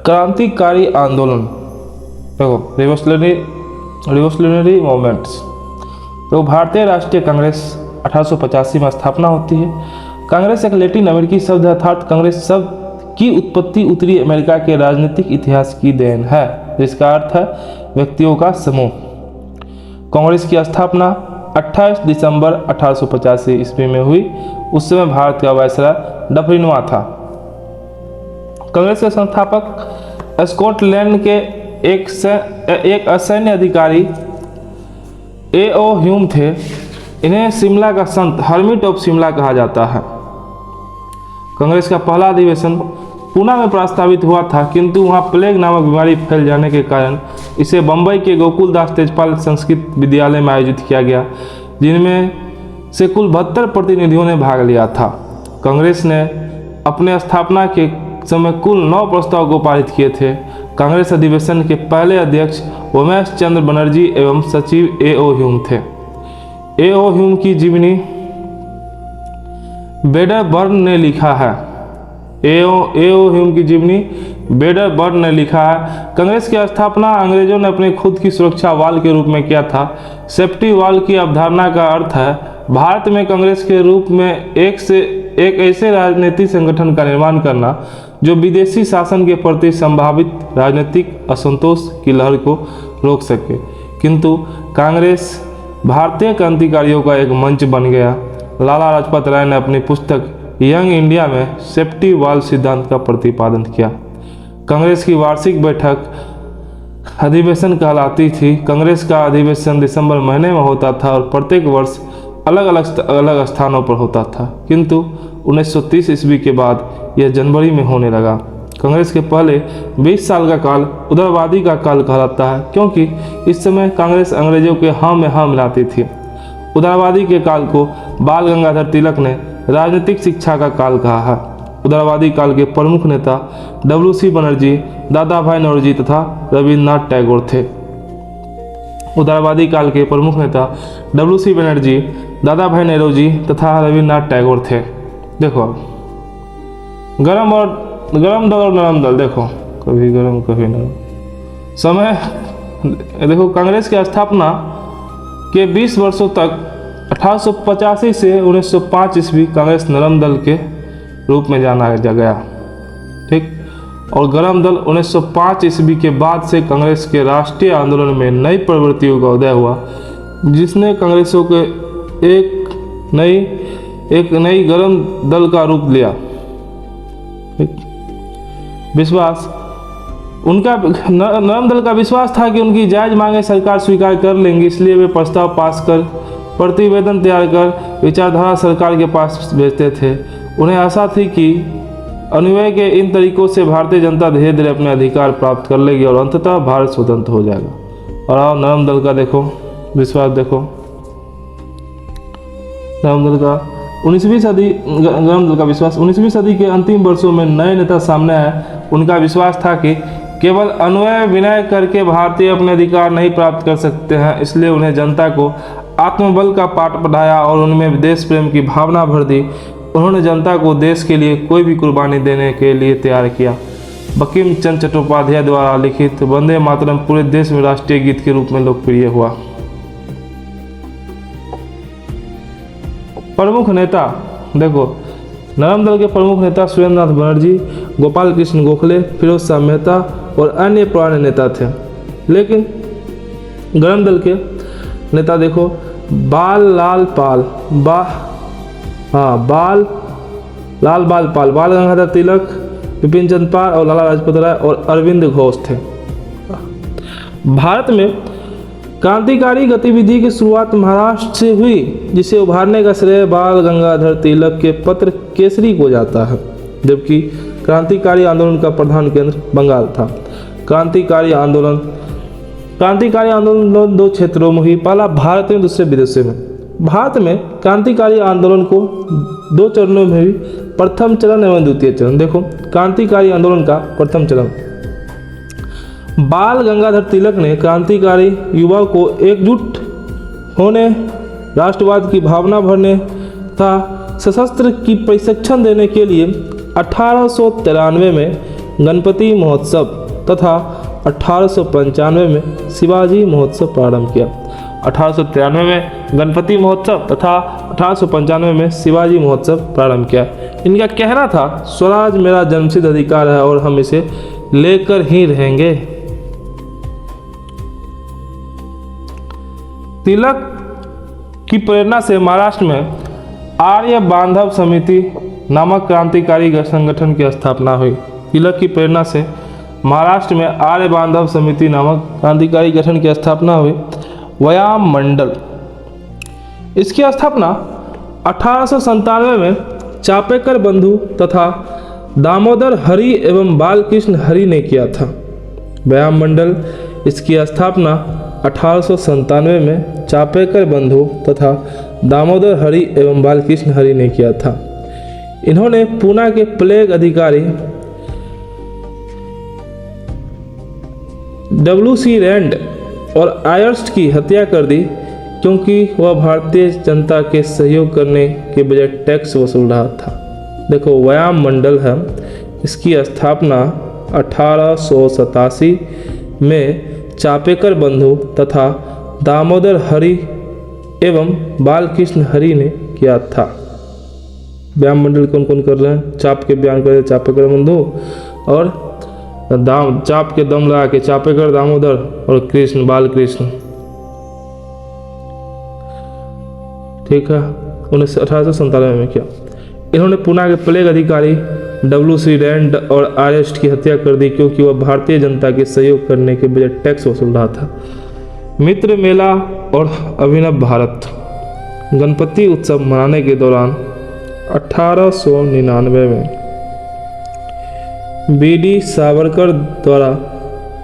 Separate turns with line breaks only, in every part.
क्रांतिकारी आंदोलन, देखो रिवोल्यूशनरी मूवमेंट्स। तो भारतीय राष्ट्रीय कांग्रेस 1885 में स्थापना होती है। कांग्रेस एक लैटिन अमेरिकी शब्द है, अर्थात कांग्रेस शब्द की उत्पत्ति उत्तरी अमेरिका के राजनीतिक इतिहास की देन है, जिसका अर्थ है व्यक्तियों का समूह। कांग्रेस की स्थापना 28 दिसंबर 1885 ईस्वी में हुई। उस समय भारत का वायसराय डफरिनवा था। कांग्रेस के संस्थापक स्कॉटलैंड के एक असैन्य अधिकारी A.O. ह्यूम थे। इन्हें शिमला का संत, हर्मिट ऑफ शिमला कहा जाता है। कांग्रेस का पहला अधिवेशन पूना में प्रस्तावित हुआ था, किंतु वहां प्लेग नामक बीमारी फैल जाने के कारण इसे बंबई के गोकुलदास तेजपाल संस्कृत विद्यालय में आयोजित किया गया, जिनमें से कुल 72 प्रतिनिधियों ने भाग लिया था। कांग्रेस ने अपने स्थापना के समय कुल 9 प्रस्ताव को पारित किए थे। कांग्रेस अधिवेशन के पहले अध्यक्ष उमेश चंद्र बनर्जी एवं सचिव A.O. ह्यूम थे। A.O. ह्यूम की जीवनी वेडरबर्न ने लिखा है। A.O. ह्यूम की जीवनी वेडरबर्न ने लिखा है। कांग्रेस की स्थापना अंग्रेजों ने अपने खुद की सुरक्षा वाल के रूप में किया था। सेफ्टी वाल की अवधारणा का अर्थ है भारत में कांग्रेस के रूप में एक ऐसे राजनीतिक संगठन का निर्माण करना जो विदेशी शासन के प्रति संभावित राजनीतिक असंतोष की लहर को रोक सके। किंतु कांग्रेस भारतीय क्रांतिकारियों का एक मंच बन गया। लाला लाजपत राय ने अपनी पुस्तक यंग इंडिया में सेफ्टी वाल सिद्धांत का प्रतिपादन किया। कांग्रेस की वार्षिक बैठक अधिवेशन कहलाती थी। कांग्रेस का अधिवेशन दिसंबर महीने में होता था और प्रत्येक वर्ष अलग अलग स्थानों पर होता था, किंतु 1930 ईस्वी के बाद यह जनवरी में होने लगा। कांग्रेस के पहले 20 साल का काल उदारवादी का काल कहलाता है, क्योंकि इस समय कांग्रेस अंग्रेजों के हाँ में हाँ मिलाती थी। उदारवादी के काल को बाल गंगाधर तिलक ने राजनीतिक शिक्षा का काल कहा है। उदारवादी काल के प्रमुख नेता W.C. बनर्जी, दादा भाई नौरोजी तथा रविन्द्रनाथ टैगोर थे। उदारवादी काल के प्रमुख नेता W.C. बनर्जी, दादा भाई नौरोजी तथा रविन्द्रनाथ टैगोर थे। देखो गरम दल और नरम दल, देखो कभी गरम कभी नरम समय। देखो कांग्रेस की स्थापना के 20 वर्षों तक 1885 से 1905 ईस्वी कांग्रेस नरम दल के रूप में जाना गया, ठीक। और गरम दल 1905 ईस्वी के बाद से कांग्रेस के राष्ट्रीय आंदोलन में नई प्रवृत्तियों का उदय हुआ, जिसने कांग्रेसों के एक नई गरम दल का रूप लिया। विश्वास उनका नरम दल का विश्वास था कि उनकी जायज मांगे सरकार स्वीकार कर लेंगी, इसलिए वे प्रस्ताव पास कर प्रतिवेदन तैयार कर विचारधारा सरकार के पास भेजते थे। उन्हें आशा थी कि अनुयायी के इन तरीकों से भारतीय जनता धीरे धीरे अपने अधिकार प्राप्त कर लेगी और अंततः भारत स्वतंत्र हो जाएगा। और आओ नरम दल का देखो विश्वास, देखो नरम दल का 19वीं सदी, नरम दल का विश्वास 19वीं सदी के अंतिम वर्षों में नए नेता सामने आए। उनका विश्वास था कि केवल अनुयायी विनय करके भारतीय अपने अधिकार नहीं प्राप्त कर सकते हैं, इसलिए उन्हें जनता को आत्मबल का पाठ पढ़ाया और उनमें देश प्रेम की भावना भर दी। उन्होंने जनता को देश के लिए कोई भी कुर्बानी देने के लिए तैयार किया। बंकिम चंद्र चट्टोपाध्याय द्वारा लिखित वंदे मातरम पूरे देश में राष्ट्रीय गीत के रूप में लोकप्रिय हुआ। प्रमुख नेता, देखो नरम दल के प्रमुख नेता सुरेंद्रनाथ बनर्जी, गोपाल कृष्ण गोखले, फिरोज शाह मेहता और अन्य पुराने नेता थे। लेकिन गरम दल के नेता देखो बाल गंगाधर तिलक, विपिन चंद्र पाल और लाला लाजपत राय और अरविंद घोष थे। भारत में क्रांतिकारी गतिविधि की शुरुआत महाराष्ट्र से हुई, जिसे उभारने का श्रेय बाल गंगाधर तिलक के पत्र केसरी को जाता है, जबकि क्रांतिकारी आंदोलन का प्रधान केंद्र बंगाल था। क्रांतिकारी आंदोलन 2 क्षेत्रों में हुई, पहला भारत में, दूसरे विदेशों में। भारत में क्रांतिकारी आंदोलन को 2 चरणों में हुई, प्रथम चरण एवं द्वितीय चरण। देखो क्रांतिकारी आंदोलन का प्रथम चरण, बाल गंगाधर तिलक ने क्रांतिकारी युवाओं को एकजुट होने, राष्ट्रवाद की भावना भरने तथा सशस्त्र की प्रशिक्षण देने के लिए 1893 में गणपति महोत्सव तथा 1895 में शिवाजी महोत्सव प्रारंभ किया। 1893 में गणपति महोत्सव तथा 1895 में शिवाजी महोत्सव प्रारंभ किया। इनका कहना था स्वराज मेरा जन्मसिद्ध अधिकार है और हम इसे लेकर ही रहेंगे। तिलक की प्रेरणा से महाराष्ट्र में आर्य बांधव समिति नामक क्रांतिकारी संगठन की स्थापना हुई। तिलक की प्रेरणा से महाराष्ट्र में आर्य बांधव समिति नामक क्रांतिकारी गठन की स्थापना हुई। व्यायाम मंडल, इसकी स्थापना 1897 में चापेकर बंधु तथा दामोदर हरि एवं बालकृष्ण हरि ने किया था। व्यायाम मंडल, इसकी स्थापना 1897 में चापेकर बंधु तथा दामोदर हरि एवं बालकृष्ण हरि ने किया था। इन्होंने पूना के प्लेग अधिकारी W.C. रैंड और आयर्स्ट की हत्या कर दी क्योंकि वह भारतीय जनता के सहयोग करने के बजाय टैक्स वसूल रहा था। देखो, व्यायाम मंडल है, इसकी स्थापना 1887 में चापेकर बंधु तथा दामोदर हरि एवं बालकृष्ण हरि ने किया था। व्यायाम मंडल कौन कौन कर रहे हैं? चाप के बयान कर रहे चापेकर बंधु और चाप के दम लगा के चापेकर, दामोदर और कृष्ण, बालकृष्ण। ठीक है, 1897 में किया। इन्होंने पूना के प्लेग अधिकारी W.C. रैंड और आयर्स्ट की हत्या कर दी क्योंकि वह भारतीय जनता के सहयोग करने के बजाय टैक्स वसूल रहा था। मित्र मेला और अभिनव भारत, गणपति उत्सव मनाने के दौरान 1899 में B.D. सावरकर द्वारा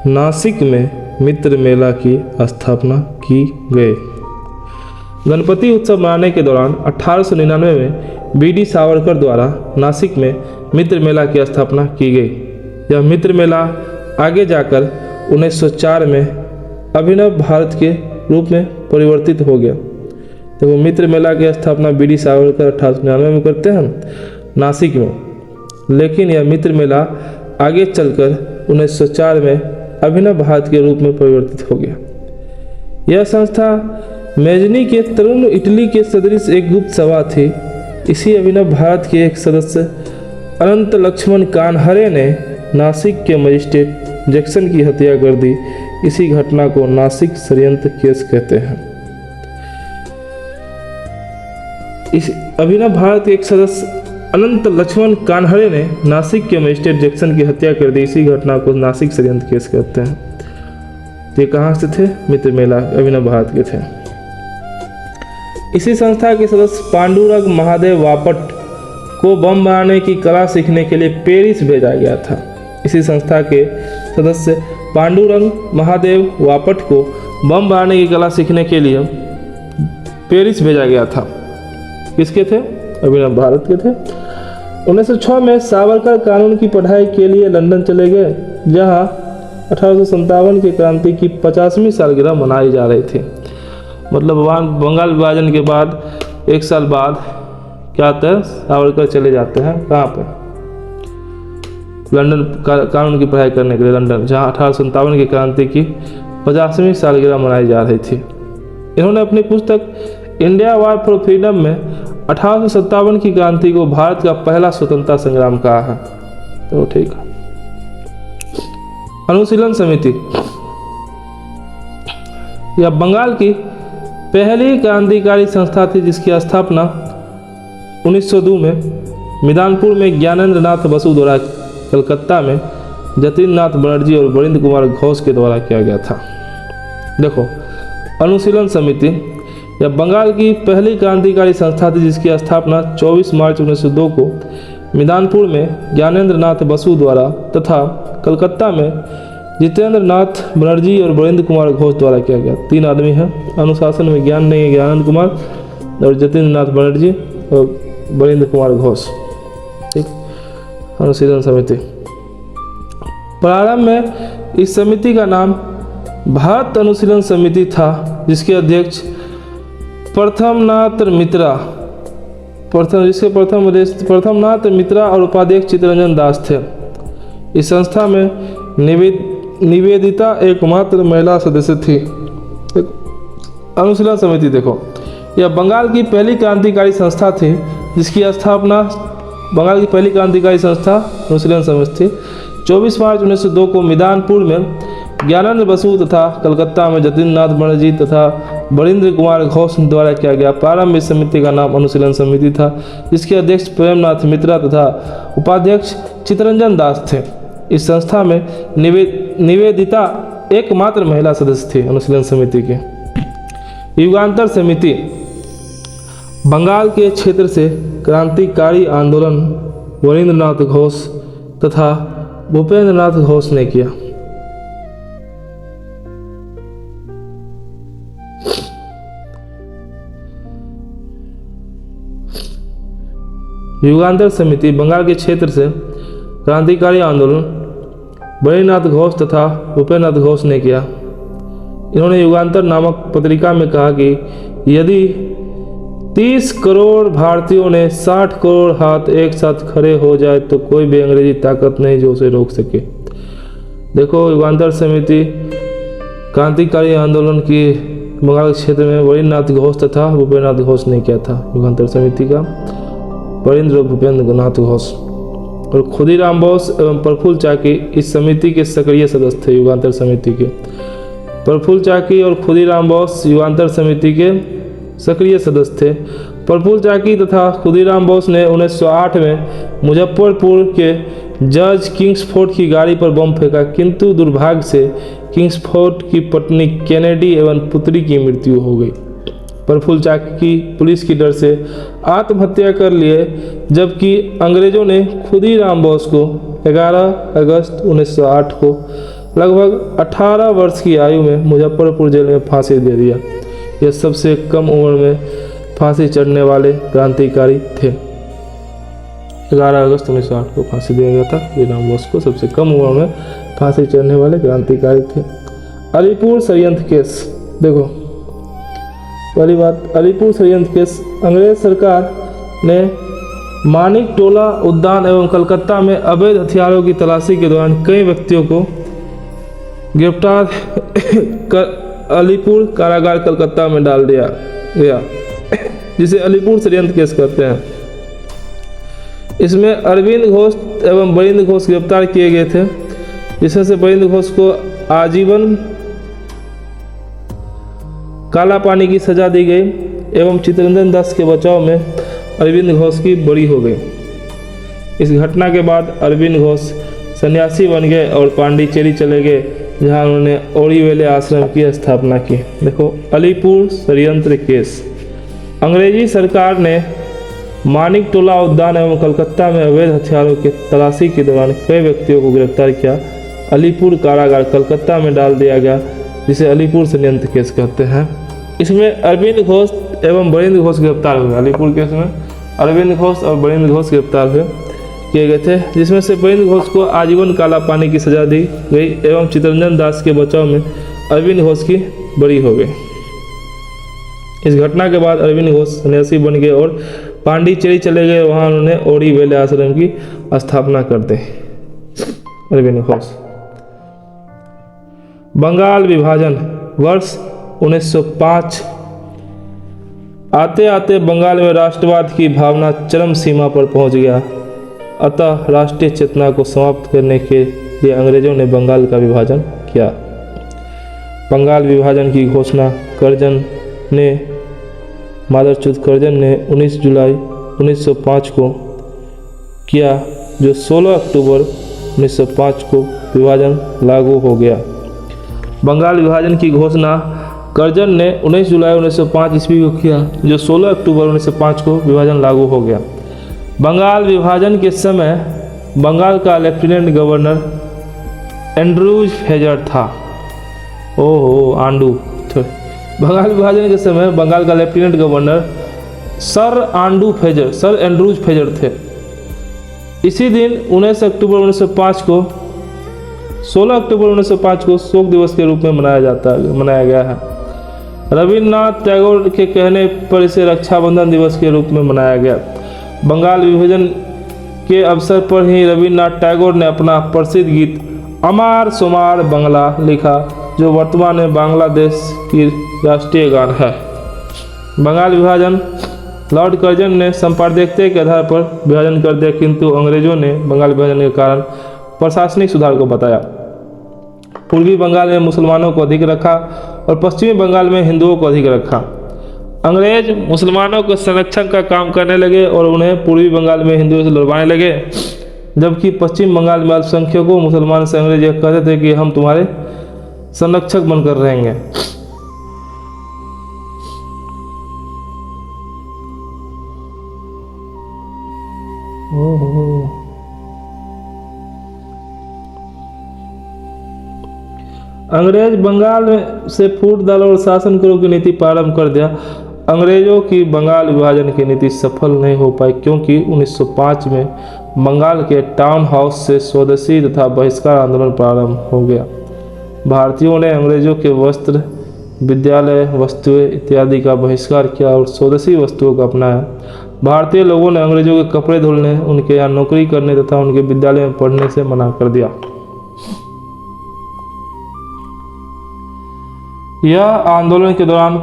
नासिक में मित्र मेला की स्थापना की गई। गणपति उत्सव मनाने के दौरान 1899 में B.D. सावरकर द्वारा नासिक में मित्र मेला की स्थापना की गई। यह मित्र मेला आगे जाकर 1904 में अभिनव भारत के रूप में परिवर्तित हो गया। तो मित्र मेला की स्थापना B.D. सावरकर 1899 में करते हैं नासिक में, लेकिन यह मित्र मेला आगे चलकर 1904 में अभिनव भारत के रूप में परिवर्तित हो गया। यह संस्था मेजनी के तरुण इटली के सदृश एक गुप्त सभा थी। इसी अभिनव भारत के एक सदस्य अनंत लक्ष्मण कान्हरे ने नासिक के मजिस्ट्रेट जैक्सन की हत्या कर दी। इसी घटना को नासिक षड्यंत्र केस कहते हैं। इस अभिनव भारत के एक सदस्य अनंत लक्ष्मण कान्हरे ने नासिक के मजिस्ट्रेट जैक्सन की हत्या कर दी। इसी घटना को नासिक षड्यंत्र केस कहते हैं। ये कहाँ से थे? मित्र मेला अभिनव भारत के थे। इसी संस्था के सदस्य पांडुरंग महादेव वापट को बम बनाने की कला सीखने के लिए पेरिस भेजा गया था। इसी संस्था के सदस्य पांडुरंग महादेव वापट को बम बनाने की कला सीखने के लिए पेरिस भेजा गया था। किसके थे? अभिनव भारत के थे। 1906 में सावरकर कानून की पढ़ाई के लिए लंदन चले गए, जहां 1857 की क्रांति की 50वीं सालगिरह मनाई जा रही थी। मतलब बंगाल विभाजन के बाद एक साल बाद क्या होता है, सावरकर चले जाते हैं कहाँ पर? लंदन कानून की पढ़ाई करने के लिए लंदन, जहाँ 1857 की क्रांति की 50वीं सालगिरह मनाई जा रही थी। इन्होंने अपनी पुस्तक इंडिया वॉर फॉर फ्रीडम में 1857 की क्रांति को भारत का पहला स्वतंत्रता संग्राम कहा है। तो ठीक है। अनुशीलन समिति, यह बंगाल की पहली क्रांतिकारी संस्था थी जिसकी स्थापना 1902 में मिदानपुर में ज्ञानेंद्र नाथ बसु द्वारा कलकत्ता में जतिन नाथ बनर्जी और वरिंद्र कुमार घोष के द्वारा किया गया था। देखो, अनुशीलन समिति यह बंगाल की पहली क्रांतिकारी संस्था थी जिसकी स्थापना 24 मार्च 1902 को मिदानपुर में ज्ञानेंद्र नाथ बसु द्वारा तथा कलकत्ता में जितेंद्र नाथ बनर्जी और वरिंद्र कुमार घोष द्वारा किया गया। 3 आदमी हैं अनुशासन में, ज्ञान नहीं है, ज्ञानेंद्र कुमार और जितेंद्र नाथ बनर्जी और वरिंद्र कुमार घोष। ठीक, अनुशीलन समिति। प्रारंभ में इस समिति का नाम भारत अनुशीलन समिति था, जिसके अध्यक्ष प्रथमनाथ मित्रा और उपाध्यक्ष चित्तरंजन दास थे। इस संस्था में निवेदिता एकमात्र महिला सदस्य थी। अनुशीलन समिति देखो, यह बंगाल की पहली क्रांतिकारी संस्था थी जिसकी स्थापना बंगाल की पहली क्रांतिकारी संस्था अनुशीलन समिति थी। 24 मार्च 1902 को मिदानपुर में ज्ञानेंद्र बसु तथा कलकत्ता में जतिन नाथ बनर्जी तथा बरिंद्र कुमार घोष द्वारा किया गया। प्रारंभ इस समिति का नाम अनुशीलन समिति था, जिसके अध्यक्ष प्रेमनाथ मित्रा तथा उपाध्यक्ष चित्तरंजन दास थे। इस संस्था में निवेदिता एकमात्र महिला सदस्य थी अनुशीलन समिति के। युगांतर समिति बंगाल के क्षेत्र से क्रांतिकारी आंदोलन वरिंद्रनाथ घोष तथा भूपेंद्रनाथ घोष ने किया। युगांतर समिति बंगाल के क्षेत्र से क्रांतिकारी आंदोलन वरिंद्रनाथ घोष तथा भूपेंद्रनाथ घोष ने किया। इन्होंने युगांतर नामक पत्रिका में कहा कि यदि 30 करोड़ भारतीयों ने 60 करोड़ हाथ एक साथ खड़े हो जाए तो कोई भी अंग्रेजी ताकत नहीं जो उसे रोक सके। देखो, युगांतर समिति क्रांतिकारी आंदोलन की बंगाल क्षेत्र में वरिंद्रनाथ घोष तथा भूपेंद्रनाथ घोष ने किया था। युगांतर समिति का वरिंद्र भूपेंद्रनाथ घोष और खुदीराम बोस एवं प्रफुल्ल चाकी इस समिति के सक्रिय सदस्य थे। युगांतर समिति के प्रफुल्ल चाकी और खुदीराम बोस युगांतर समिति के सक्रिय सदस्य थे। प्रफुल्ल चाकी तथा खुदीराम बोस ने 1908 में मुजफ्फरपुर के जज किंग्सफोर्ड की गाड़ी पर बम फेंका, किंतु दुर्भाग्य से किंग्सफोर्ड की पत्नी कैनेडी एवं पुत्री की मृत्यु हो गई। प्रफुल्ल चाकी पुलिस की डर से आत्महत्या कर लिए, जबकि अंग्रेजों ने खुदीराम बोस को 11 अगस्त 1908 को लगभग 18 वर्ष की आयु में मुजफ्फरपुर जेल में फांसी दे दिया। यह सबसे कम उम्र में फांसी चढ़ने वाले क्रांतिकारी थे। 11 अगस्त 1908 को फांसी दिया गया था खुदीराम बोस को, सबसे कम उम्र में फांसी चढ़ने वाले क्रांतिकारी थे। अलीपुर षड्यंत्र केस देखो, पहली बात, अलीपुर षड्यंत्र केस अंग्रेज सरकार ने मानिक टोला उद्यान एवं कलकत्ता में अवैध हथियारों की तलाशी के दौरान कई व्यक्तियों को गिरफ्तार कर अलीपुर कारागार कलकत्ता में डाल दिया गया, जिसे अलीपुर षड्यंत्र केस कहते हैं। इसमें अरविंद घोष एवं बरिंद्र घोष गिरफ्तार किए गए थे, जिसमें से बरिंद्र घोष को आजीवन काला पानी की सजा दी गई एवं चित्तरंजन दास के बचाव में अरविंद घोष की बरी हो गई। इस घटना के बाद अरविंद घोष सन्यासी बन गए और पांडिचेरी चले गए, जहां उन्होंने ओरीवेले आश्रम की स्थापना की। देखो, अलीपुर षड्यंत्र केस अंग्रेजी सरकार ने मानिक टोला उद्यान एवं कलकत्ता में अवैध हथियारों की तलाशी के दौरान कई व्यक्तियों को गिरफ्तार किया। अलीपुर कारागार कलकत्ता में डाल दिया गया, जिसे अलीपुर षड्यंत्र केस कहते हैं। इसमें अरविंद घोष एवं बरिंद्र घोष गिरफ्तार हुए। अलीपुर केस में अरविंद घोष और बरिंद्र घोष गिरफ्तार किए गए थे, जिसमें से बरिंद्र घोष को आजीवन काला पानी की सजा दी गई एवं चित्तरंजन दास के बचाव में अरविंद घोष की बरी हो गई। इस घटना के बाद अरविंद घोष सन्यासी बन गए और पांडिचेरी चले गए, वहां उन्होंने ओरीवेले आश्रम की स्थापना कर दी। अरविंद घोष। बंगाल विभाजन वर्ष 1905। आते आते बंगाल में राष्ट्रवाद की भावना चरम सीमा पर पहुंच गया, अतः राष्ट्रीय चेतना को समाप्त करने के लिए अंग्रेजों ने बंगाल का विभाजन किया। बंगाल विभाजन की घोषणा मादरचोद करजन ने 19 जुलाई 1905 को किया, जो 16 अक्टूबर 1905 को विभाजन लागू हो गया। बंगाल विभाजन की घोषणा करजन ने 19 जुलाई 1905 ईस्वी को किया, जो 16 अक्टूबर 1905 को विभाजन लागू हो गया। बंगाल विभाजन के समय बंगाल का लेफ्टिनेंट गवर्नर एंड्रूज फेजर था। बंगाल विभाजन के समय बंगाल का lieutenant governor sir Andrews phasor थे। इसी दिन 19 अक्टूबर 1905 को 16 अक्टूबर 1905 को शोक दिवस के रूप में मनाया गया है। रविन्द्रनाथ टैगोर के कहने पर इसे रक्षाबंधन दिवस के रूप में मनाया गया। बंगाल विभाजन के अवसर पर ही रविन्द्रनाथ टैगोर ने अपना प्रसिद्ध गीत अमार सोमार बांग्ला लिखा, जो वर्तमान में बांग्लादेश की राष्ट्रीय गान है। बंगाल विभाजन लॉर्ड कर्जन ने संपादकीयता के आधार पर विभाजन कर दिया, किंतु अंग्रेजों ने बंगाल विभाजन के कारण प्रशासनिक सुधार को बताया। पूर्वी बंगाल में मुसलमानों को अधिक रखा और पश्चिमी बंगाल में हिंदुओं को अधिक रखा। अंग्रेज मुसलमानों को संरक्षण का काम करने लगे और उन्हें पूर्वी बंगाल में हिंदुओं से लड़वाने लगे, जबकि पश्चिम बंगाल में अल्पसंख्यकों मुसलमान से अंग्रेज यह कहते थे कि हम तुम्हारे संरक्षक बनकर रहेंगे। अंग्रेज बंगाल से फूट डालो और शासन करो की नीति प्रारंभ कर दिया। अंग्रेजों की बंगाल विभाजन की नीति सफल नहीं हो पाई, क्योंकि 1905 में बंगाल के टाउन हाउस से स्वदेशी तथा बहिष्कार आंदोलन प्रारंभ हो गया। भारतीयों ने अंग्रेजों के वस्त्र, विद्यालय वस्तुएं इत्यादि का बहिष्कार किया और स्वदेशी वस्तुओं को अपनाया। भारतीय लोगों ने अंग्रेजों के कपड़े धुलने, उनके यहाँ नौकरी करने तथा उनके विद्यालय में पढ़ने से मना कर दिया। यह आंदोलन के दौरान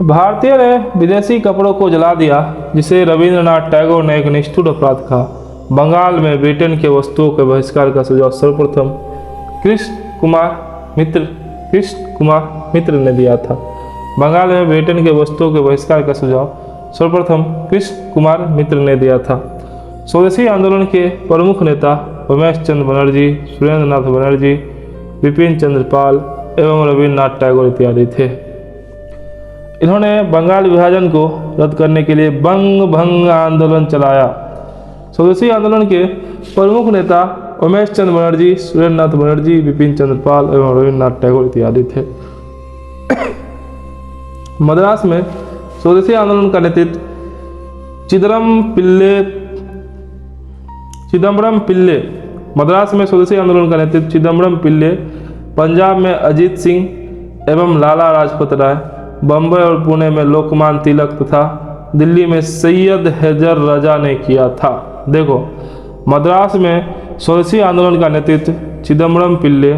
भारतीयों ने विदेशी कपड़ों को जला दिया, जिसे रविन्द्रनाथ टैगोर ने एक निष्ठुर अपराध कहा। बंगाल में ब्रिटेन के वस्तुओं के बहिष्कार का सुझाव सर्वप्रथम कृष्ण कुमार मित्र ने दिया था। बंगाल में ब्रिटेन के वस्तुओं के बहिष्कार का सुझाव सर्वप्रथम कृष्ण कुमार मित्र ने दिया था। स्वदेशी आंदोलन के प्रमुख नेता उमेश चंद्र बनर्जी, सुरेंद्र नाथ बनर्जी, विपिन चंद्र पाल एवं रविन्द्रनाथ टैगोर इत्यादि थे। इन्होंने बंगाल विभाजन को रद्द करने के लिए बंग भंग आंदोलन चलाया। स्वदेशी आंदोलन के प्रमुख नेता उमेश चंद्र बनर्जी, सुरेंद्र नाथ बनर्जी, विपिन चंद्र पाल एवं रविन्द्रनाथ टैगोर इत्यादि थे। मद्रास में स्वदेशी आंदोलन का नेतृत्व चिदम्बरम पिल्ले, मद्रास में स्वदेशी आंदोलन का नेतृत्व चिदम्बरम पिल्ले, पंजाब में अजीत सिंह एवं लाला लाजपत राय, बम्बई और पुणे में लोकमान्य तिलक तथा दिल्ली में सैयद हैदर रजा ने किया था। देखो, मद्रास में स्वदेशी आंदोलन का नेतृत्व चिदम्बरम पिल्ले,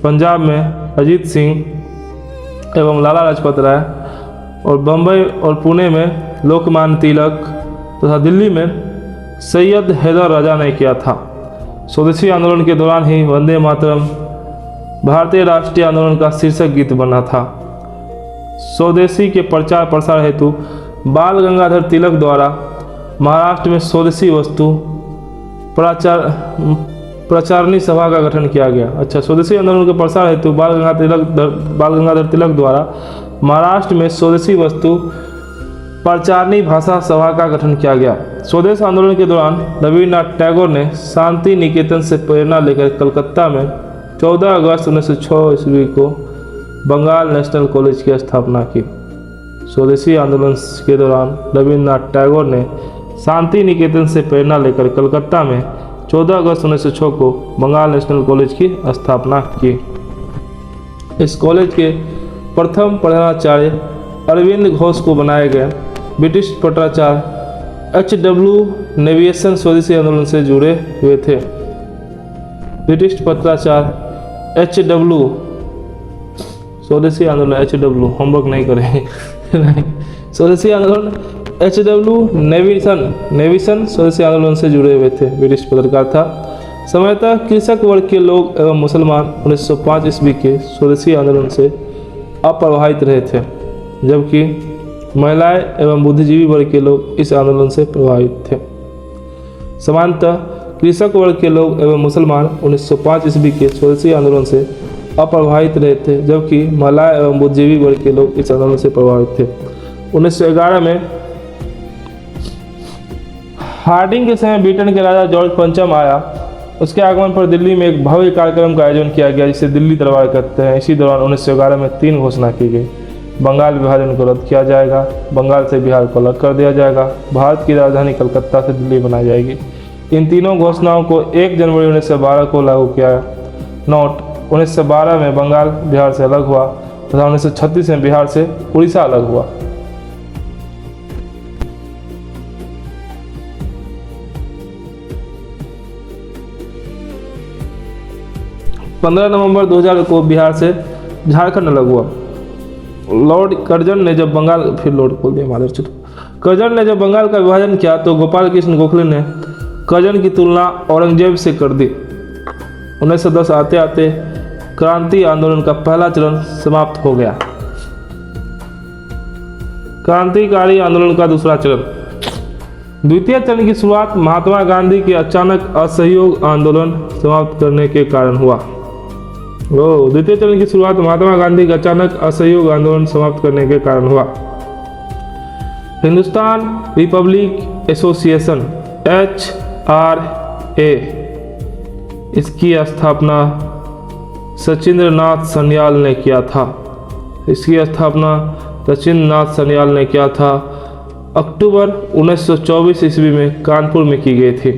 पंजाब में अजीत सिंह एवं लाला लाजपत राय और बम्बई और पुणे में लोकमान्य तिलक तथा दिल्ली में सैयद हैदर रजा ने किया था। स्वदेशी आंदोलन के दौरान ही वंदे मातरम भारतीय राष्ट्रीय आंदोलन का शीर्षक गीत बना था। स्वदेशी के प्रचार प्रसार हेतु बाल गंगाधर तिलक द्वारा महाराष्ट्र में स्वदेशी वस्तु प्रचारणी सभा का गठन किया गया। अच्छा, स्वदेशी आंदोलन के प्रसार हेतु बाल गंगाधर तिलक द्वारा महाराष्ट्र में स्वदेशी वस्तु प्रचारणी भाषा सभा का गठन किया गया। स्वदेश आंदोलन के दौरान रविन्द्रनाथ टैगोर ने शांति निकेतन से प्रेरणा लेकर कलकत्ता में 14 अगस्त 1906 ईस्वी को बंगाल नेशनल कॉलेज की स्थापना की। स्वदेशी आंदोलन के दौरान रविन्द्रनाथ टैगोर ने शांति निकेतन से प्रेरणा लेकर कलकत्ता में 14 अगस्त 1906 को बंगाल नेशनल कॉलेज की स्थापना की। इस कॉलेज के प्रथम प्रधानाचार्य अरविंद घोष को बनाए गए। ब्रिटिश पत्राचार्य H.W. नेविएशन स्वदेशी आंदोलन से जुड़े हुए थे। ब्रिटिश पत्राचार्य H.W. स्वदेशी आंदोलन H.W. होमवर्क नहीं करेंगे स्वदेशी आंदोलन H.W. नेविसन स्वदेशी आंदोलन से जुड़े हुए थे। ब्रिटिश पत्रकार था। सामान्यतः कृषक वर्ग के लोग एवं मुसलमान 1905 ईस्वी के स्वदेशी आंदोलन से अप्रभावित रहे थे, जबकि महिलाएं एवं बुद्धिजीवी वर्ग के लोग इस आंदोलन से प्रभावित थे। सामान्यतः कृषक वर्ग के लोग एवं मुसलमान 1905 ईस्वी के स्वदेशी आंदोलन से अप्रभावित रहे थे, जबकि महिलाएं एवं बुद्धिजीवी वर्ग के लोग इस आंदोलन से प्रभावित थे। 1911 में हार्डिंग के समय ब्रिटेन के राजा जॉर्ज पंचम आया। उसके आगमन पर दिल्ली में एक भव्य कार्यक्रम का आयोजन किया गया, जिसे दिल्ली दरबार कहते हैं। इसी दौरान 1911 में 3 घोषणा की गई। बंगाल विभाजन को रद्द किया जाएगा, बंगाल से बिहार को अलग कर दिया जाएगा, भारत की राजधानी कलकत्ता से दिल्ली बनाई जाएगी। इन तीनों घोषणाओं को 1 जनवरी 1912 को लागू किया। नोट: 1912 में बंगाल बिहार से अलग हुआ तथा 1936 में बिहार से उड़ीसा अलग हुआ। 15 नवंबर 2000 को बिहार से झारखंड अलग हुआ। लॉर्ड कर्जन ने जब बंगाल, फिर लॉर्ड बोल दिया मादरचोद, कर्जन ने जब बंगाल का विभाजन किया तो गोपाल कृष्ण गोखले ने कर्जन की तुलना औरंगजेब से कर दी। 1910 आते आते क्रांति आंदोलन का पहला चरण समाप्त हो गया। क्रांतिकारी आंदोलन का दूसरा चरण। द्वितीय चरण की शुरुआत महात्मा गांधी के अचानक असहयोग आंदोलन समाप्त करने के कारण हुआ। द्वितीय चरण की शुरुआत महात्मा गांधी के अचानक असहयोग आंदोलन समाप्त करने के कारण हुआ। हिंदुस्तान रिपब्लिक एसोसिएशन HRA, इसकी स्थापना सचिंद्र नाथ सन्याल ने किया था। इसकी स्थापना सचिंद्र नाथ सन्याल ने किया था। अक्टूबर 1924 ईस्वी में कानपुर में की गई थी।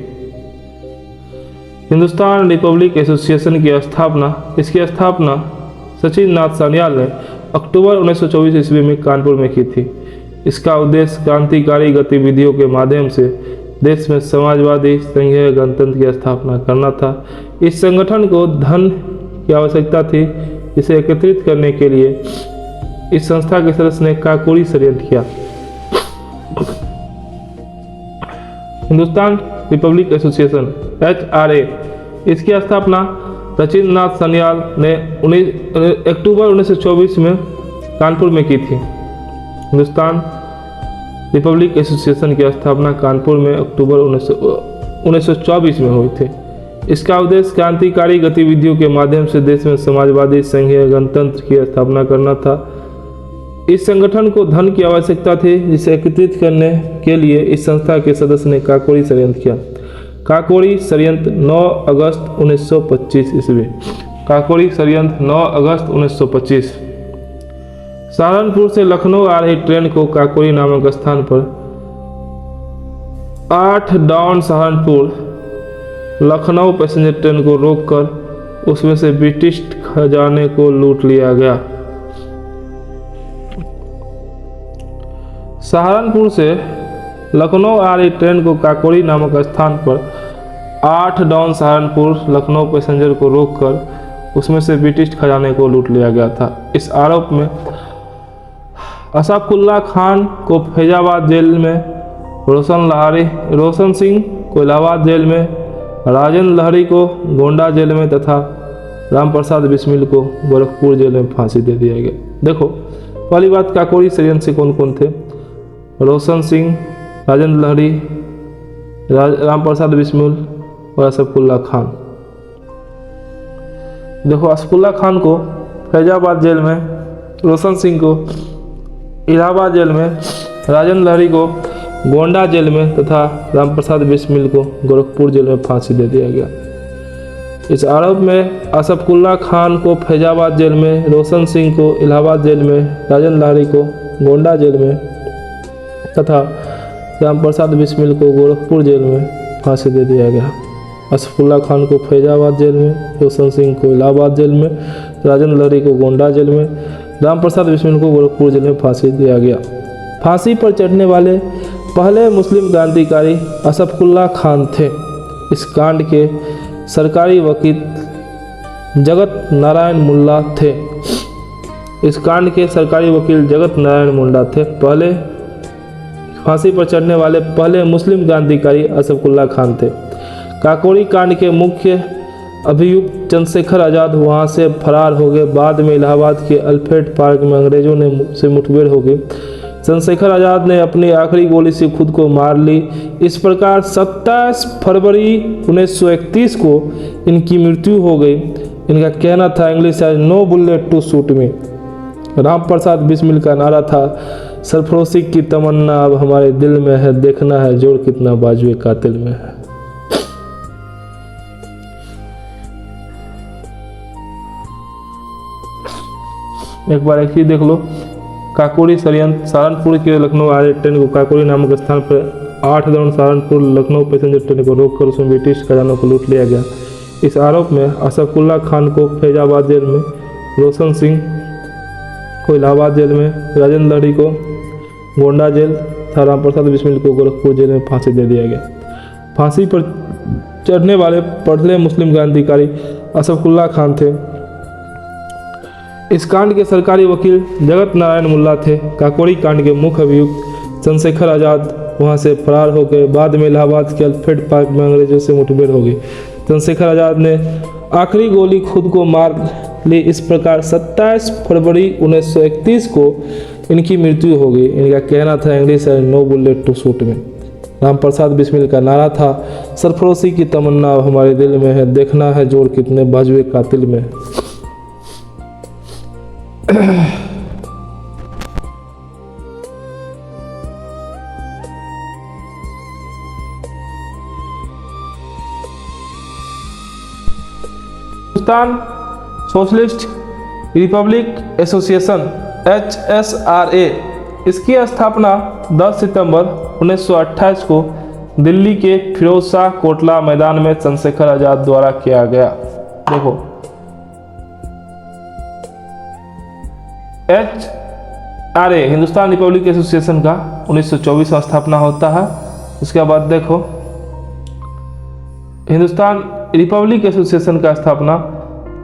हिंदुस्तान रिपब्लिक एसोसिएशन की स्थापना, इसकी स्थापना सचिंद्र नाथ सन्याल ने अक्टूबर 1924 ईस्वी में कानपुर में की थी। इसका उद्देश्य क्रांतिकारी गतिविधियों के माध्यम से देश में समाजवादी संघीय गणतंत्र की स्थापना करना था। इस संगठन को धन की आवश्यकता थी। इसे एकत्रित करने के लिए इस संस्था के सदस्य ने काकोरी षड्यंत्र किया। हिंदुस्तान रिपब्लिक एसोसिएशन HRA, इसकी स्थापना सचिंद्र नाथ सन्याल ने अक्टूबर 1924 में कानपुर में की थी। हिंदुस्तान रिपब्लिक एसोसिएशन की स्थापना कानपुर में अक्टूबर 1924 में हुई थी। इसका उद्देश्य क्रांतिकारी गतिविधियों के माध्यम से देश में समाजवादी संघीय गणतंत्र की स्थापना करना था। इस संगठन को धन की आवश्यकता थी, जिसे एकत्रित करने के लिए इस संस्था के सदस्य ने काकोरी षड्यंत्र किया। काकोरी षड्यंत्र 9 अगस्त 1925 ईस्वी। काकोरी षड्यंत्र 9 अगस्त 1925। सहारनपुर से लखनऊ आ रही ट्रेन को काकोरी नामक स्थान पर 8 down Saharanpur Lucknow passenger train को रोककर उसमें से ब्रिटिश खजाने को लूट लिया गया। सहारनपुर से लखनऊ आ रही ट्रेन को काकोरी नामक स्थान पर 8 डाउन सहारनपुर लखनऊ पैसेंजर को रोककर उसमें से ब्रिटिश खजाने को लूट लिया गया था। इस आरोप में असाफुल्ला खान को फैजाबाद जेल में, रोशन सिंह को इलाहाबाद जेल में, राजेंद्र लहरी को गोंडा जेल में तथा रामप्रसाद बिस्मिल को गोरखपुर जेल में फांसी दे दिया गया। देखो, पहली बात, काकोरी षड्यंत्र से कौन कौन थे? रोशन सिंह, राजेंद्र लहरी, रामप्रसाद बिस्मिल और असफुल्ला खान। देखो, असफुल्ला खान को फैजाबाद जेल में, रोशन सिंह को इलाहाबाद जेल में, राजेंद्र लहरी को गोंडा जेल में तथा रामप्रसाद बिस्मिल को गोरखपुर जेल में फांसी दे दिया गया। इस आरोप में असफुल्ला खान को फैजाबाद जेल में, रोशन सिंह को इलाहाबाद जेल में, राजेंद्र लहरी को गोंडा जेल में तथा रामप्रसाद बिस्मिल को गोरखपुर जेल में फांसी दे दिया गया। असफुल्ला खान को फैजाबाद जेल में, रोशन सिंह को इलाहाबाद जेल में, राजेंद्र लहरी को गोंडा जेल में, रामप्रसाद बिस्मिल को गोरखपुर जेल में फांसी दिया गया। फांसी पर चढ़ने वाले पहले मुस्लिम क्रांतिकारी असफुल्ला खान थे। इस कांड के सरकारी वकील जगत नारायण मुल्ला थे। इस कांड के सरकारी वकील जगत नारायण मुंडा थे। पहले फांसी पर चढ़ने वाले पहले मुस्लिम क्रांतिकारी असफुल्ला खान थे। काकोरी कांड के मुख्य अभियुक्त चंद्रशेखर आज़ाद वहां से फरार हो गए। बाद में इलाहाबाद के अल्फ्रेड पार्क में अंग्रेजों ने से मुठभेड़ हो गई। चंद्रशेखर आज़ाद ने अपनी आखिरी गोली से खुद को मार ली। इस प्रकार 27 फरवरी 1931 को इनकी मृत्यु हो गई। इनका कहना था, इंग्लिश है, no bullet to shoot me. Ramprasad Bismil का नारा था, सरफरोशी की तमन्ना अब हमारे दिल में है, देखना है जोर कितना बाजुए कातिल में है। एक बार एक चीज देख लो, काकोरी षड्यंत्र। सहारनपुर के लखनऊ आ रही ट्रेन को काकोरी नामक स्थान पर 8 down Saharanpur Lucknow passenger train को रोककर उसमें ब्रिटिश खजानों को लूट लिया गया। इस आरोप में असफुल्ला खान को फैजाबाद जेल में, रोशन सिंह को इलाहाबाद जेल में, राजेंद्र लहरी को गोंडा जेल तथा रामप्रसाद बिस्मिल को गोरखपुर जेल में फांसी दे दिया गया। फांसी पर चढ़ने वाले पहले मुस्लिम क्रांतिकारी असफुल्ला खान थे। इस कांड के सरकारी वकील जगत नारायण मुल्ला थे। काकोरी कांड के मुख्य अभियुक्त चंद्रशेखर आज़ाद वहां से फरार हो गए। बाद में इलाहाबाद के अल्फ्रेड पार्क में अंग्रेजों से मुठभेड़ हो गई। चंद्रशेखर आज़ाद ने आखिरी गोली खुद को मार ली। इस प्रकार 27 फरवरी 1931 को इनकी मृत्यु हो गई। इनका कहना था इंग्लिश है नो बुलेट टू शूट में। राम प्रसाद बिस्मिल का नारा था सरफरोशी की तमन्ना हमारे दिल में है, देखना है जोर कितने बाजुए कातिल में। Hindustan socialist Republic association HSRA, इसकी स्थापना 10 सितंबर 1928 को दिल्ली के फिरोज शाह कोटला मैदान में चंद्रशेखर आज़ाद द्वारा किया गया। देखो HRA हिंदुस्तान रिपब्लिक एसोसिएशन का 1924 में स्थापना होता है। उसके बाद देखो हिंदुस्तान रिपब्लिक एसोसिएशन का स्थापना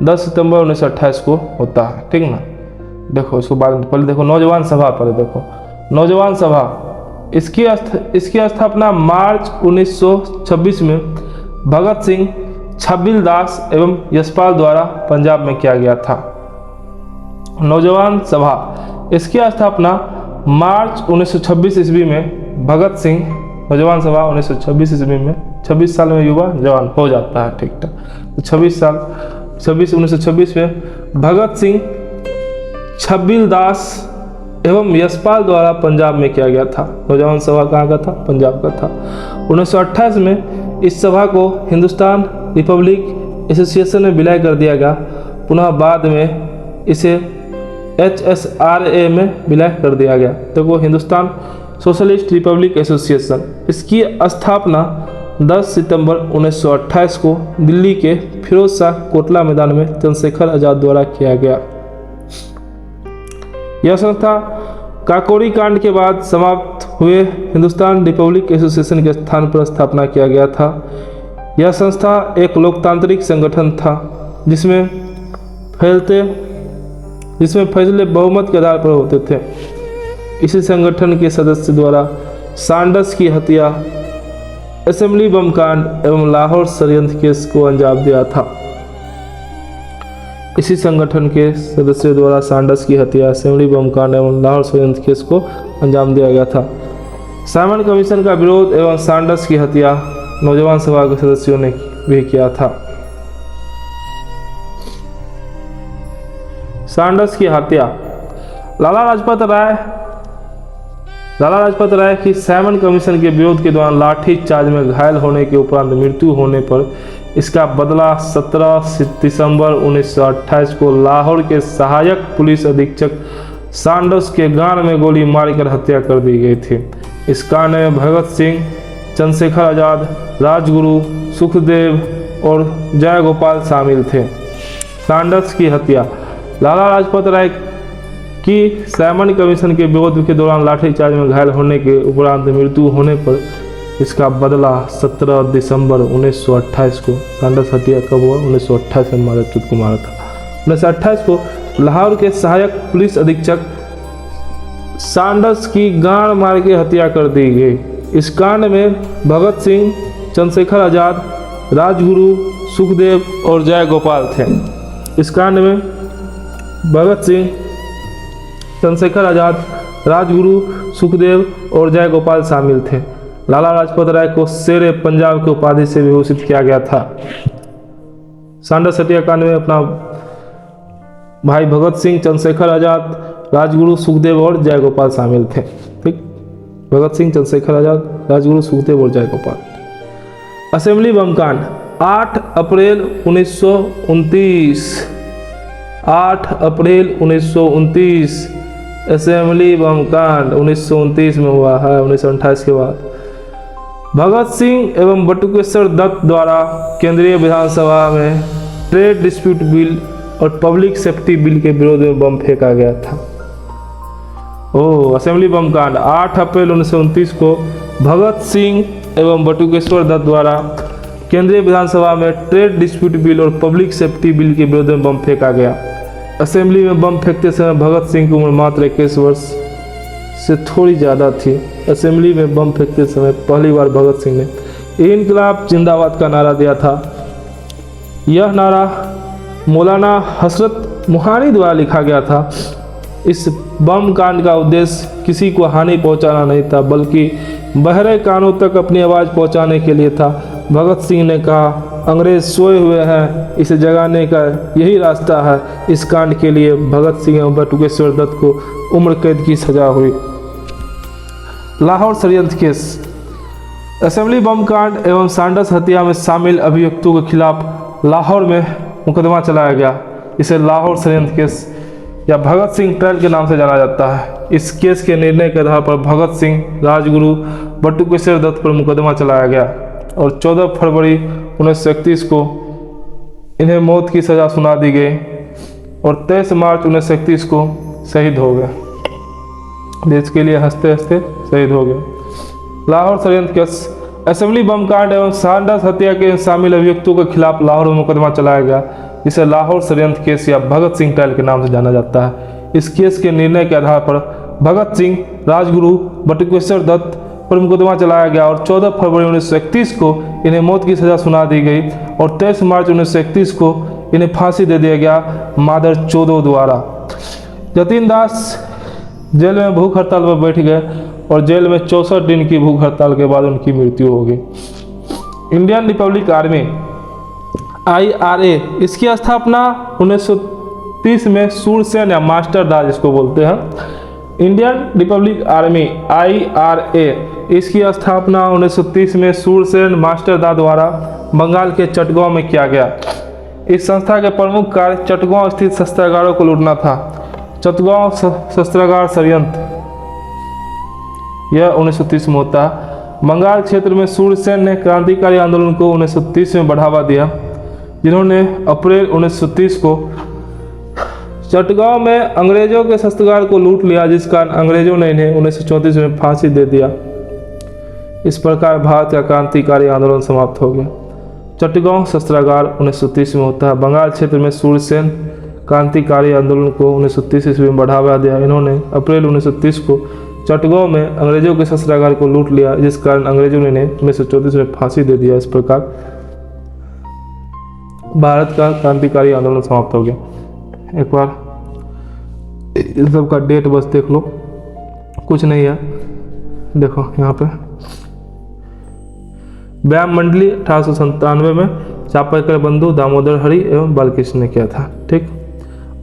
10 सितंबर 1928 को होता है। ठीक ना। देखो इसको बाद में पहले देखो नौजवान सभा, पहले देखो नौजवान सभा, इसकी स्थापना मार्च 1926 में भगत सिंह, छबिल दास एवं यशपाल द्वारा पंजाब में किया गया था। नौजवान सभा, इसकी स्थापना मार्च 1926 ईस्वी में भगत सिंह, नौजवान सभा 1926 ईस्वी में, 26 साल में युवा जवान हो जाता है। ठीक ठाक। तो 1926 में भगत सिंह, छबिल दास एवं यशपाल द्वारा पंजाब में किया गया था। नौजवान सभा कहाँ का था? पंजाब का था। 1928 में इस सभा को हिंदुस्तान रिपब्लिक एसोसिएशन में विलय कर दिया गया। पुनः बाद में इसे HSRA में विलय कर दिया गया। तो वो हिंदुस्तान सोशलिस्ट रिपब्लिक एसोसिएशन, इसकी स्थापना 10 सितंबर 1928 को दिल्ली के फिरोज शाह कोटला मैदान में चंद्रशेखर आज़ाद द्वारा किया गया। यह संस्था काकोरी कांड के बाद समाप्त हुए हिंदुस्तान रिपब्लिक एसोसिएशन के स्थान पर स्थापना किया गया था। यह संस्था एक लोकतांत्रिक संगठन था जिसमें फैसले बहुमत के आधार पर होते थे। इसी संगठन के सदस्य द्वारा सैंडर्स की हत्या, असेंबली बम कांड एवं लाहौर षड्यंत्र केस को अंजाम दिया था। इसी संगठन के सदस्यों द्वारा सैंडर्स की हत्या, असेंबली बम कांड एवं लाहौर षड्यंत्र केस को अंजाम दिया गया था। साइमन कमीशन का विरोध एवं सैंडर्स की हत्या नौजवान सभा के सदस्यों ने भी किया था। सैंडर्स की हत्या, लाला लाजपत राय की साइमन कमीशन के विरोध के दौरान लाठी चार्ज में घायल होने के उपरांत मृत्यु होने पर इसका बदला 17 दिसंबर 1928 को लाहौर के सहायक पुलिस अधीक्षक सैंडर्स के गान में गोली मारकर हत्या कर दी गई थी। इस कांड में भगत सिंह, चंद्रशेखर आज़ाद, राजगुरु, सुखदेव और जयगोपाल शामिल थे। सैंडर्स की हत्या, लाला लाजपत राय की साइमन कमीशन के विरोध के दौरान लाठीचार्ज में घायल होने के उपरांत मृत्यु होने पर इसका बदला 17 दिसंबर 1928 को, सैंडर्स हत्या कब हुआ? 1928 में माधवचूत को मारा था। 1928 को लाहौर के सहायक पुलिस अधीक्षक सैंडर्स की गांड मार के हत्या कर दी गई। इस कांड में भगत सिंह, चंद्रशेखर आज़ाद, राजगुरु, सुखदेव और जयगोपाल थे। इस कांड में भगत सिंह, चंद्रशेखर आज़ाद, राजगुरु, सुखदेव और जयगोपाल शामिल थे। लाला लाजपत राय को शेर पंजाब की उपाधि से विभूषित किया गया था। सैंडर्स हत्याकांड में अपना भाई भगत सिंह, चंद्रशेखर आज़ाद, राजगुरु, सुखदेव और जयगोपाल शामिल थे। ठीक, भगत सिंह, चंद्रशेखर आज़ाद, राजगुरु, सुखदेव और जयगोपाल। असेंबली बम कांड, 8 अप्रैल 1929, 8 अप्रैल 1929 असेंबली बम कांड 1929 में हुआ है, 1928 के बाद। भगत सिंह एवं बटुकेश्वर दत्त द्वारा केंद्रीय विधानसभा में ट्रेड डिस्प्यूट बिल और पब्लिक सेफ्टी बिल के विरोध में बम फेंका गया था। असेंबली बम कांड 8 अप्रैल 1929 को भगत सिंह एवं बटुकेश्वर दत्त द्वारा केंद्रीय विधानसभा में ट्रेड डिस्प्यूट बिल और पब्लिक सेफ्टी बिल के विरोध में बम फेंका गया। असेंबली में बम फेंकते समय भगत सिंह की उम्र मात्र 21 वर्ष से थोड़ी ज़्यादा थी। असेंबली में बम फेंकते समय पहली बार भगत सिंह ने इनकलाब जिंदाबाद का नारा दिया था। यह नारा मौलाना हसरत मोहानी द्वारा लिखा गया था। इस बम कांड का उद्देश्य किसी को हानि पहुंचाना नहीं था, बल्कि बहरे कानों तक अपनी आवाज़ पहुंचाने के लिए था। भगत सिंह ने कहा, अंग्रेज सोए हुए हैं, इसे जगाने का यही रास्ता है। इस कांड के लिए भगत सिंह एवं बटुकेश्वर दत्त को उम्र कैद की सजा हुई। लाहौर षड्यंत्र केस। असेंबली बम कांड एवं सांडस हत्या में शामिल अभियुक्तों के खिलाफ लाहौर में मुकदमा चलाया गया। इसे लाहौर षड्यंत्र केस या भगत सिंह ट्रायल के नाम से जाना जाता है। इस केस के निर्णय के आधार पर भगत सिंह, राजगुरु, बटुकेश्वर दत्त पर मुकदमा चलाया गया और 14 फरवरी 1931 को इन्हें मौत की सज़ा सुना दी गई और 23 मार्च 1931 को शहीद हो गए। देश के लिए हंसते हंसते शहीद हो गए। लाहौर षड्यंत्र केस। असेंबली बम कांड एवं सांडस हत्या के शामिल अभियुक्तों के खिलाफ लाहौर में मुकदमा चलाया गया, जिसे लाहौर षड्यंत्र केस या भगत सिंह ट्रायल के नाम से जाना जाता है। इस केस के निर्णय के आधार पर भगत सिंह, राजगुरु, बटुकेश्वर दत्त पर मुकदमा चलाया गया और 14 फरवरी 1931 को इन्हें मौत की सज़ा सुना दी गई और 23 मार्च 1931 को इन्हें फांसी दे दिया गया मादर चोदों द्वारा। जतिन दास जेल में भूख हड़ताल पर बैठ गए और जेल में 64 दिन की भूख हड़ताल के बाद उनकी मृत्यु हो गई। इंडियन रिपब्लिक आर्मी IRA, इसकी स्थापना 1930 में सूरसेन या मास्टर दास जिसको बोलते हैं। इंडियन रिपब्लिक आर्मी IRA, इसकी स्थापना 1930 में सूरसेन मास्टर दास द्वारा बंगाल के चटगांव में किया गया। इस संस्था के प्रमुख कार्य चटगांव स्थित शस्त्रागारों को लूटना था। चटगांव शस्त्रागार षड्यंत्र यह 1930 में होता है। बंगाल क्षेत्र में सूरसेन ने क्रांतिकारी आंदोलन को 1930 में बढ़ावा दिया, जिन्होंने अप्रैल 1930 को चटगांव में अंग्रेजों के शस्त्रागार को लूट लिया, जिस कारण अंग्रेजों ने इन्हें 1934 में फांसी दे दिया। इस प्रकार भारत का क्रांतिकारी आंदोलन समाप्त हो गया। चटगांव शस्त्रागार 1930 में होता है। बंगाल क्षेत्र में सूरसेन क्रांतिकारी आंदोलन को 1930 ईस्वी में बढ़ावा दिया। इन्होंने अप्रैल 1930 को चटगांव में अंग्रेजों के शस्त्रागार को लूट लिया, जिस कारण अंग्रेजों ने इन्हें 1934 में फांसी दे दिया। इस प्रकार भारत का क्रांतिकारी आंदोलन समाप्त हो गया। एक बार इन सब का डेट बस देख लो, कुछ नहीं है। देखो यहाँ पे व्यायाम मंडली 1897 में चापाकर बंधु दामोदर हरि एवं बालकृष्ण ने किया था। ठीक।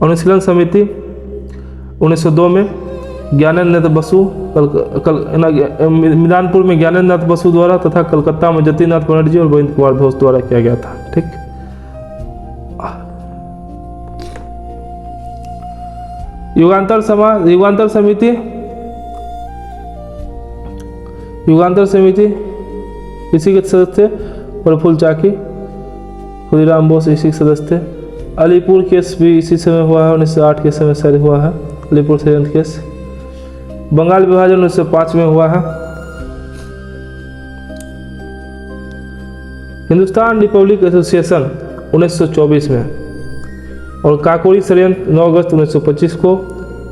अनुशीलन समिति 1902 में ज्ञानेंद्र नाथ बसु मिदानपुर में ज्ञानेंद्र नाथ बसु द्वारा तथा कलकत्ता में जतिन नाथ बनर्जी और गोविंद कुमार घोष द्वारा किया गया था। ठीक। युगांतर समिति इसी के सदस्य थे। प्रफुल्ल चाकी, खुदीराम बोस इसी के सदस्य थे। अलीपुर केस भी इसी समय हुआ है, 1908 के समय शायद हुआ है अलीपुर षड्यंत्र केस। बंगाल विभाजन 1905 में हुआ है। हिंदुस्तान रिपब्लिक एसोसिएशन 1924 में और काकोरी षड्यंत्र 9 अगस्त 1925 को।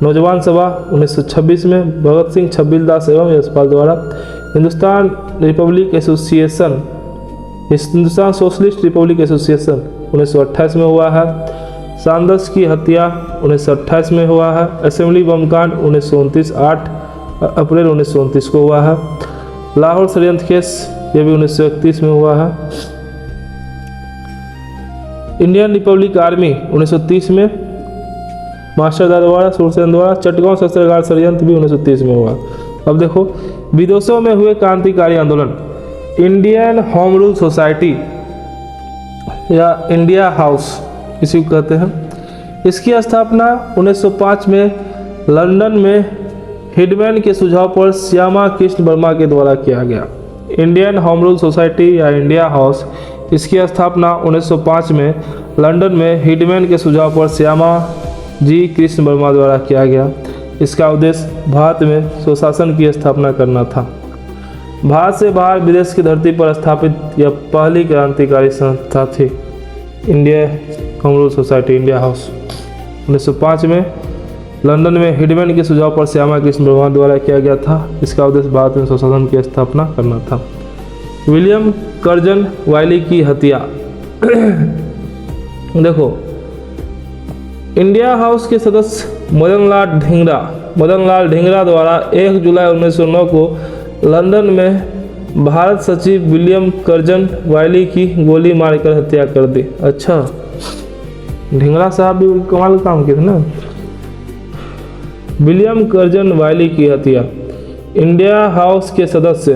नौजवान सभा 1926 में भगत सिंह, छबील दास एवं यशपाल द्वारा। Hindustan Republic association, Hindustan socialist Republic association 1928 में हुआ है। सांडस की हत्या 1928 में हुआ है। असेंबली बम कांड 1929 8 अप्रैल 1929 को हुआ है। लाहौर षड्यंत्र केस यह भी 1931 में हुआ है। इंडियन रिपब्लिक आर्मी 1930 में मास्टर दास द्वारा, सूरसेन द्वारा। चटगांव शस्त्रागार षड्यंत्र भी 1930 में हुआ। अब देखो विदेशों में हुए क्रांतिकारी आंदोलन। इंडियन होम रूल सोसाइटी या इंडिया हाउस इसी को कहते हैं। इसकी स्थापना 1905 में लंदन में हिडमैन के सुझाव पर श्यामा कृष्ण वर्मा के द्वारा किया गया। इंडियन होम रूल सोसाइटी या इंडिया हाउस, इसकी स्थापना 1905 में लंदन में हिडमैन के सुझाव पर श्यामा जी कृष्ण वर्मा द्वारा किया गया। इसका उद्देश्य भारत में स्वशासन की स्थापना करना था। भारत से बाहर विदेश की धरती पर स्थापित यह पहली क्रांतिकारी संस्था थी। India home rule society, India house 1905 में लंदन में हिडमैन के सुझाव पर श्यामा कृष्ण वर्मा द्वारा किया गया था। इसका उद्देश्य भारत में स्वशासन की स्थापना करना था। विलियम कर्जन वाइली की हत्या। देखो, इंडिया हाउस के सदस्य मदन लाल ढींगरा द्वारा 1 जुलाई 1909 को लंदन में भारत सचिव विलियम कर्जन वाइली की गोली मारकर हत्या कर दी। अच्छा, ढींगरा साहब भी कमाल काम किए थे ना। विलियम कर्जन वाइली की हत्या। इंडिया हाउस के सदस्य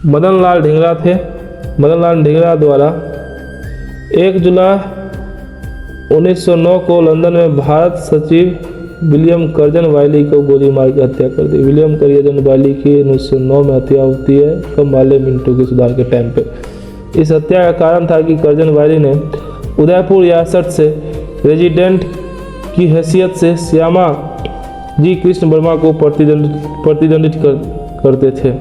मदन लाल ढींगरा थे। मदन लाल ढींगरा द्वारा 1 जुलाई 1909 को लंदन में भारत सचिव विलियम कर्जन वाइली को गोली मारकर हत्या कर दी। विलियम कर्जन वाइली की 1909 में हत्या होती है कम वाले मिनटों के सुधार के टाइम पे। इस हत्या का कारण था कि कर्जन वाइली ने उदयपुर रियासत से रेजिडेंट की हैसियत से श्यामा जी कृष्ण वर्मा को प्रतिद्वंदित करते थे।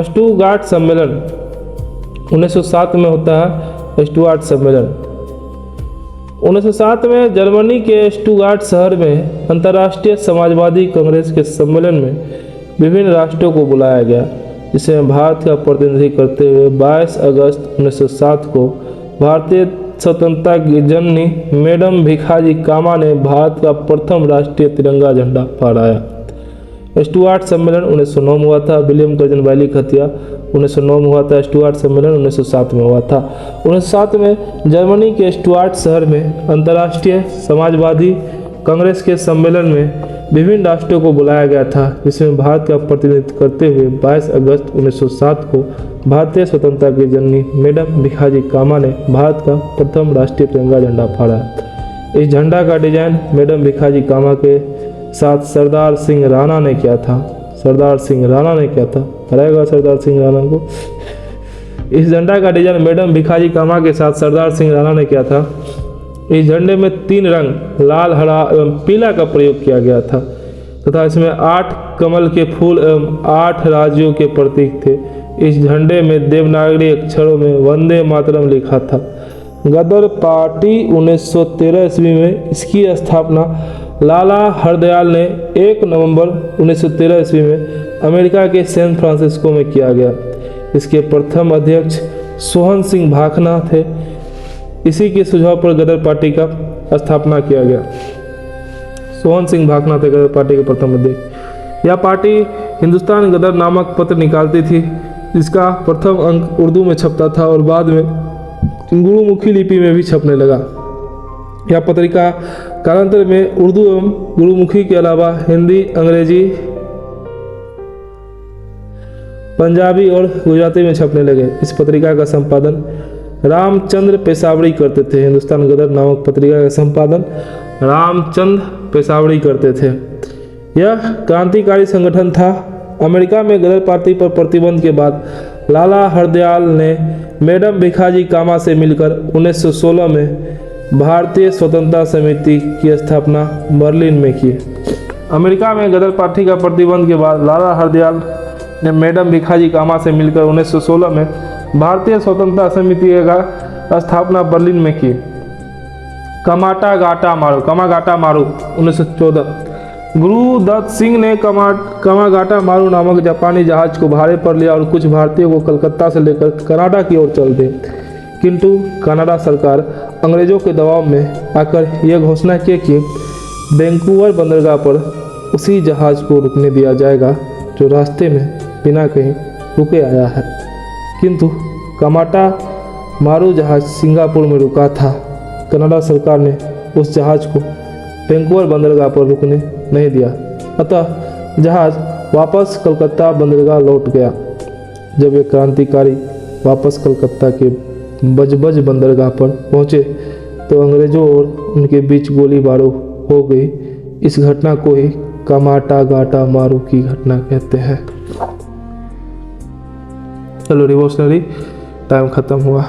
स्टुटगार्ट सम्मेलन 1907 में होता है। स्टुटगार्ट सम्मेलन 1907 में जर्मनी के स्टुटगार्ट शहर में अंतर्राष्ट्रीय समाजवादी कांग्रेस के सम्मेलन में विभिन्न राष्ट्रों को बुलाया गया, जिसमें भारत का प्रतिनिधित्व करते हुए 22 अगस्त 1907 को भारतीय स्वतंत्रता की जननी मैडम भिखाजी कामा ने भारत का प्रथम राष्ट्रीय तिरंगा झंडा फहराया। स्टुटगार्ट सम्मेलन 1909 में हुआ था। विलियम कर्जन वाइली की हत्या 1909 में हुआ था। स्टुटगार्ट सम्मेलन 1907 में हुआ था। 1907 में जर्मनी के स्टुटगार्ट शहर में अंतर्राष्ट्रीय समाजवादी कांग्रेस के सम्मेलन में विभिन्न राष्ट्रों को बुलाया गया था, जिसमें भारत का प्रतिनिधित्व करते हुए 22 अगस्त 1907 को भारतीय स्वतंत्रता की जननी मैडम भिखाजी कामा ने भारत का प्रथम राष्ट्रीय तिरंगा झंडा फहराया। इस झंडा का डिजाइन मैडम भिखाजी कामा के साथ सरदार सिंह राणा ने किया था। हराएगा सरदार सिंह राणा को। इस झंडा का डिजाइन मैडम भिखाजी कामा के साथ सरदार सिंह राणा ने किया था। इस झंडे में 3 रंग लाल, हरा एवं पीला का प्रयोग किया गया था तथा इसमें 8 कमल के फूल एवं 8 राज्यों के प्रतीक थे। इस झंडे में देवनागरी अक्षरों में वंदे मातरम लिखा था। गदर पार्टी 1913 ईस्वी में इसकी स्थापना लाला हरदयाल ने 1 नवंबर 1913 ईस्वी में अमेरिका के सैन फ्रांसिस्को में किया गया। इसके प्रथम अध्यक्ष सोहन सिंह भाखना थे। इसी के सुझाव पर गदर पार्टी का स्थापना किया गया। सोहन सिंह भाखना थे गदर पार्टी के प्रथम अध्यक्ष। यह पार्टी हिंदुस्तान गदर नामक पत्र निकालती थी, जिसका प्रथम अंक उर्दू में छपता था और बाद में गुरुमुखी लिपि में भी छपने लगा। यह पत्रिका कालांतर में उर्दू एवं गुरुमुखी के अलावा हिंदी, अंग्रेजी, पंजाबी और गुजराती में छपने लगे। इस पत्रिका का संपादन रामचंद्र पेशावरी करते थे। हिंदुस्तान गदर नामक पत्रिका का संपादन रामचंद्र पेशावरी करते थे। यह क्रांतिकारी संगठन था। अमेरिका में गदर पार्टी पर प्रतिबंध के बाद लाला हरदयाल ने मैडम भिखाजी कामा से मिलकर 1916 में भारतीय स्वतंत्रता समिति की स्थापना बर्लिन में की। अमेरिका में गदर पार्टी का प्रतिबंध के बाद लाला हरदयाल ने मैडम भिखाजी कामा से मिलकर 1916 में भारतीय स्वतंत्रता समिति का स्थापना बर्लिन में की। कमागाटा मारू 1914। गुरु दत्त सिंह ने कमागाटा मारू नामक जापानी जहाज को भाड़े पर लिया और कुछ भारतीयों को कलकत्ता से लेकर कनाडा की ओर चल दिए, किंतु कनाडा सरकार अंग्रेजों के दबाव में आकर यह घोषणा की कि वैंकूवर बंदरगाह पर उसी जहाज को रुकने दिया जाएगा जो रास्ते में बिना कहीं रुके आया है। किंतु कमाटा मारू जहाज सिंगापुर में रुका था। कनाडा सरकार ने उस जहाज को वैंकूवर बंदरगाह पर रुकने नहीं दिया, अतः जहाज वापस कलकत्ता बंदरगाह लौट गया। जब ये क्रांतिकारी वापस कलकत्ता के बजबज बंदरगाह पर पहुंचे तो अंग्रेजों और उनके बीच गोलीबारी हो गई। इस घटना को ही कमागाटा मारू की घटना कहते हैं। चलो, रिवोल्यूशनरी टाइम खत्म हुआ।